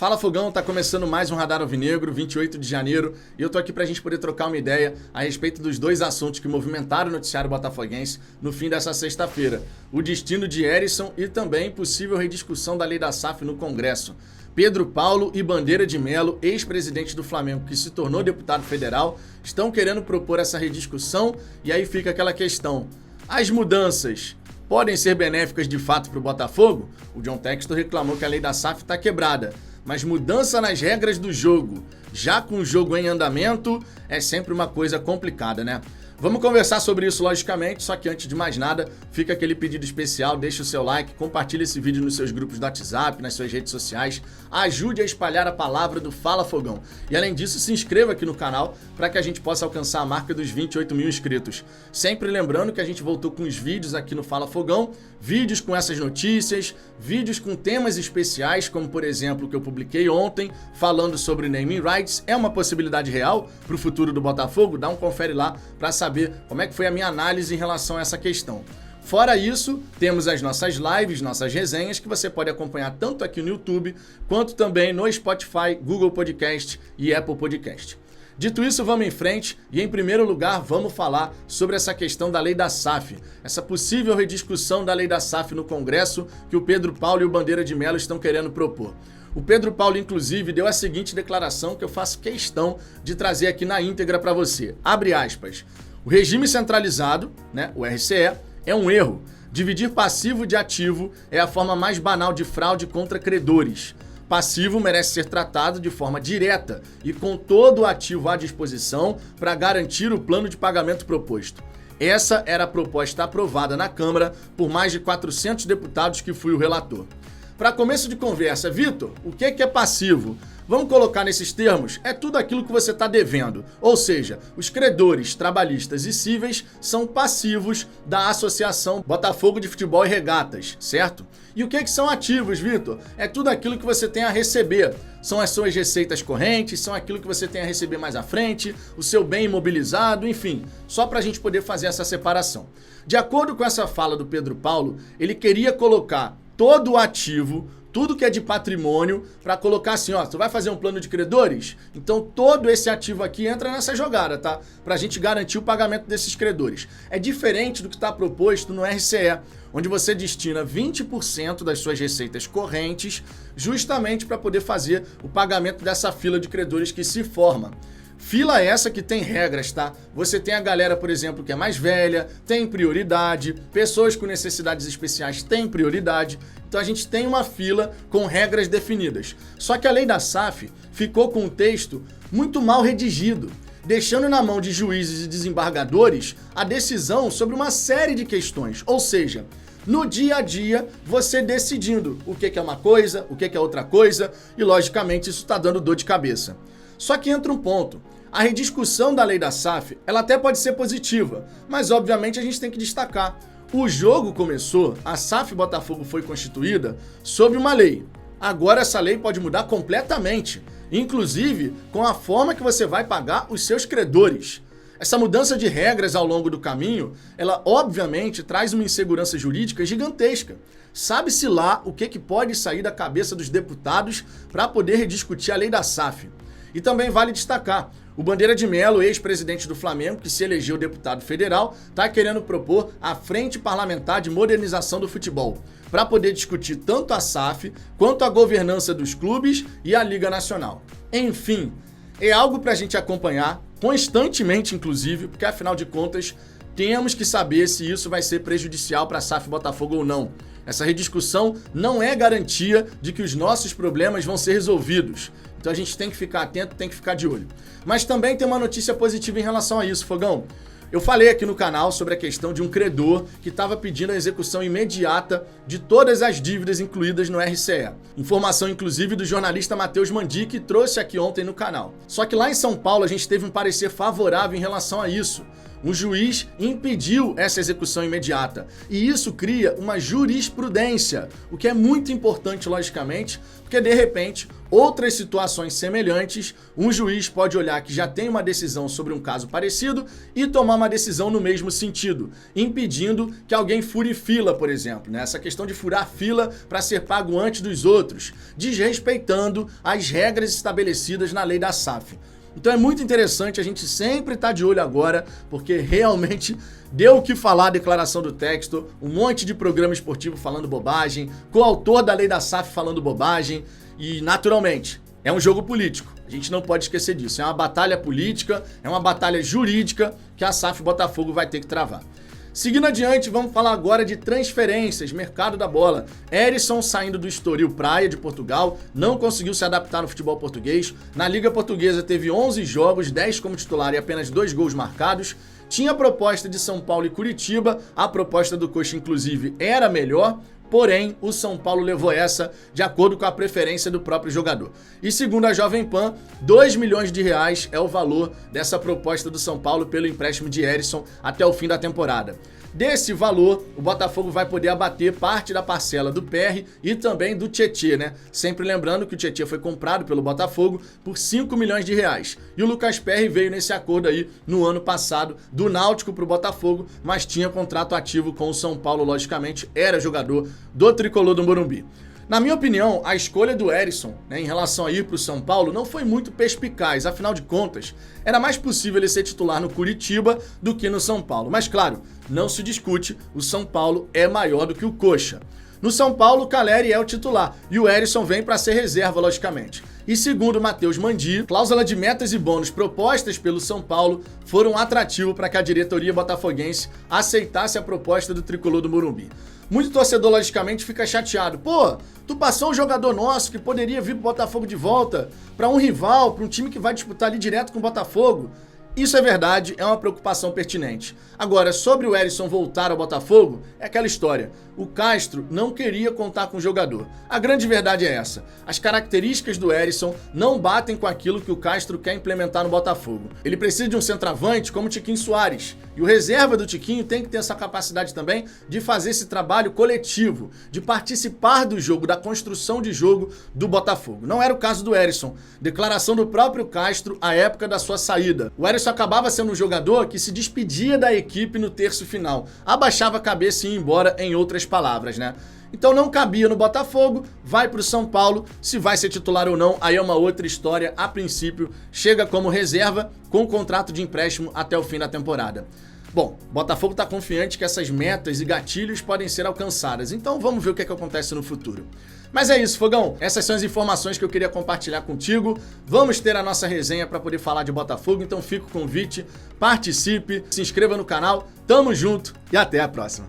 Fala Fogão, tá começando mais um Radar Alvinegro, 28 de janeiro, e eu tô aqui pra gente poder trocar uma ideia a respeito dos dois assuntos que movimentaram o noticiário botafoguense no fim dessa sexta-feira. O destino de Herisson e também possível rediscussão da lei da SAF no Congresso. Pedro Paulo e Bandeira de Melo, ex-presidente do Flamengo que se tornou deputado federal, estão querendo propor essa rediscussão e aí fica aquela questão. As mudanças podem ser benéficas de fato para o Botafogo? O John Textor reclamou que a lei da SAF está quebrada. Mas mudança nas regras do jogo, já com o jogo em andamento, é sempre uma coisa complicada, né? Vamos conversar sobre isso logicamente, só que antes de mais nada, fica aquele pedido especial, deixa o seu like, compartilha esse vídeo nos seus grupos do WhatsApp, nas suas redes sociais, ajude a espalhar a palavra do Fala Fogão. E além disso, se inscreva aqui no canal para que a gente possa alcançar a marca dos 28 mil inscritos. Sempre lembrando que a gente voltou com os vídeos aqui no Fala Fogão, vídeos com essas notícias, vídeos com temas especiais, como por exemplo o que eu publiquei ontem, falando sobre naming rights, é uma possibilidade real para o futuro do Botafogo? Dá um confere lá para saber como é que foi a minha análise em relação a essa questão. Fora isso, temos as nossas lives, nossas resenhas, que você pode acompanhar tanto aqui no YouTube, quanto também no Spotify, Google Podcast e Apple Podcast. Dito isso, vamos em frente e, em primeiro lugar, vamos falar sobre essa questão da lei da SAF, essa possível rediscussão da lei da SAF no Congresso que o Pedro Paulo e o Bandeira de Melo estão querendo propor. O Pedro Paulo, inclusive, deu a seguinte declaração que eu faço questão de trazer aqui na íntegra para você. Abre aspas. O regime centralizado, o RCE, é um erro. Dividir passivo de ativo é a forma mais banal de fraude contra credores. Passivo merece ser tratado de forma direta e com todo o ativo à disposição para garantir o plano de pagamento proposto. Essa era a proposta aprovada na Câmara por mais de 400 deputados que fui o relator. Para começo de conversa, Vitor, o que é passivo? Vamos colocar nesses termos, é tudo aquilo que você está devendo, ou seja, os credores trabalhistas e cíveis são passivos da Associação Botafogo de Futebol e Regatas, certo? E o que são ativos, Vitor? É tudo aquilo que você tem a receber, são as suas receitas correntes, são aquilo que você tem a receber mais à frente, o seu bem imobilizado, enfim, só para a gente poder fazer essa separação. De acordo com essa fala do Pedro Paulo, ele queria colocar todo o ativo, tudo que é de patrimônio, para colocar assim, ó, tu vai fazer um plano de credores? Então todo esse ativo aqui entra nessa jogada, tá? Pra gente garantir o pagamento desses credores. É diferente do que está proposto no RCE, onde você destina 20% das suas receitas correntes justamente para poder fazer o pagamento dessa fila de credores que se forma. Fila essa que tem regras, tá? Você tem a galera, por exemplo, que é mais velha, tem prioridade, pessoas com necessidades especiais têm prioridade, então a gente tem uma fila com regras definidas. Só que a lei da SAF ficou com um texto muito mal redigido, deixando na mão de juízes e desembargadores a decisão sobre uma série de questões, ou seja, no dia a dia, você decidindo o que é uma coisa, o que é outra coisa, e logicamente isso está dando dor de cabeça. Só que entra um ponto. A rediscussão da lei da SAF, ela até pode ser positiva, mas obviamente a gente tem que destacar. O jogo começou, a SAF Botafogo foi constituída sob uma lei. Agora essa lei pode mudar completamente, inclusive com a forma que você vai pagar os seus credores. Essa mudança de regras ao longo do caminho, ela obviamente traz uma insegurança jurídica gigantesca. Sabe-se lá o que pode sair da cabeça dos deputados para poder rediscutir a lei da SAF. E também vale destacar, o Bandeira de Melo, ex-presidente do Flamengo, que se elegeu deputado federal, está querendo propor a Frente Parlamentar de Modernização do Futebol, para poder discutir tanto a SAF, quanto a governança dos clubes e a Liga Nacional. Enfim, é algo para a gente acompanhar, constantemente inclusive, porque afinal de contas, temos que saber se isso vai ser prejudicial para a SAF Botafogo ou não. Essa rediscussão não é garantia de que os nossos problemas vão ser resolvidos. Então a gente tem que ficar atento, tem que ficar de olho. Mas também tem uma notícia positiva em relação a isso, Fogão. Eu falei aqui no canal sobre a questão de um credor que estava pedindo a execução imediata de todas as dívidas incluídas no RCE. Informação, inclusive, do jornalista Matheus Mandi, que trouxe aqui ontem no canal. Só que lá em São Paulo a gente teve um parecer favorável em relação a isso. um juiz impediu essa execução imediata. E isso cria uma jurisprudência, o que é muito importante, logicamente, porque de repente, outras situações semelhantes, um juiz pode olhar que já tem uma decisão sobre um caso parecido e tomar uma decisão no mesmo sentido, impedindo que alguém fure fila, por exemplo, né? Essa questão de furar fila para ser pago antes dos outros, desrespeitando as regras estabelecidas na lei da SAF. Então é muito interessante a gente sempre estar de olho agora, porque realmente deu o que falar a declaração do Textor, um monte de programa esportivo falando bobagem, coautor da lei da SAF falando bobagem e, naturalmente, é um jogo político. A gente não pode esquecer disso. É uma batalha política, é uma batalha jurídica que a SAF Botafogo vai ter que travar. Seguindo adiante, vamos falar agora de transferências, mercado da bola. Herisson saindo do Estoril Praia de Portugal, não conseguiu se adaptar no futebol português. Na Liga Portuguesa teve 11 jogos, 10 como titular e apenas 2 gols marcados. Tinha proposta de São Paulo e Curitiba, a proposta do Coxa inclusive era melhor, porém o São Paulo levou essa de acordo com a preferência do próprio jogador. E segundo a Jovem Pan, 2 milhões de reais é o valor dessa proposta do São Paulo pelo empréstimo de Herisson até o fim da temporada. Desse valor, o Botafogo vai poder abater parte da parcela do PR e também do Tietê, né? Sempre lembrando que o Tietê foi comprado pelo Botafogo por 5 milhões de reais. E o Lucas Perry veio nesse acordo aí no ano passado do Náutico para o Botafogo, mas tinha contrato ativo com o São Paulo, logicamente, era jogador do Tricolor do Morumbi. Na minha opinião, a escolha do Herisson, né, em relação a ir para o São Paulo não foi muito perspicaz, afinal de contas, era mais possível ele ser titular no Curitiba do que no São Paulo. Mas claro, não se discute, o São Paulo é maior do que o Coxa. No São Paulo, o Caleri é o titular e o Herisson vem para ser reserva, logicamente. E segundo Matheus Mandi, cláusula de metas e bônus propostas pelo São Paulo foram um atrativo para que a diretoria botafoguense aceitasse a proposta do Tricolor do Morumbi. Muito torcedor, logicamente, fica chateado. Pô, tu passou um jogador nosso que poderia vir pro Botafogo de volta, para um rival, para um time que vai disputar ali direto com o Botafogo. Isso é verdade, é uma preocupação pertinente. Agora, sobre o Herisson voltar ao Botafogo, é aquela história. O Castro não queria contar com o jogador. A grande verdade é essa. As características do Herisson não batem com aquilo que o Castro quer implementar no Botafogo. Ele precisa de um centroavante como o Tiquinho Soares. E o reserva do Tiquinho tem que ter essa capacidade também de fazer esse trabalho coletivo, de participar do jogo, da construção de jogo do Botafogo. Não era o caso do Herisson. Declaração do próprio Castro à época da sua saída. O Herisson acabava sendo um jogador que se despedia da equipe no terço final, abaixava a cabeça e ia embora, em outras palavras, né? Então não cabia no Botafogo, vai pro São Paulo, se vai ser titular ou não, aí é uma outra história. A princípio, chega como reserva com contrato de empréstimo até o fim da temporada. Bom, Botafogo tá confiante que essas metas e gatilhos podem ser alcançadas, então vamos ver o que acontece no futuro. Mas é isso, Fogão. Essas são as informações que eu queria compartilhar contigo. Vamos ter a nossa resenha para poder falar de Botafogo, então fica o convite, participe, se inscreva no canal, tamo junto e até a próxima.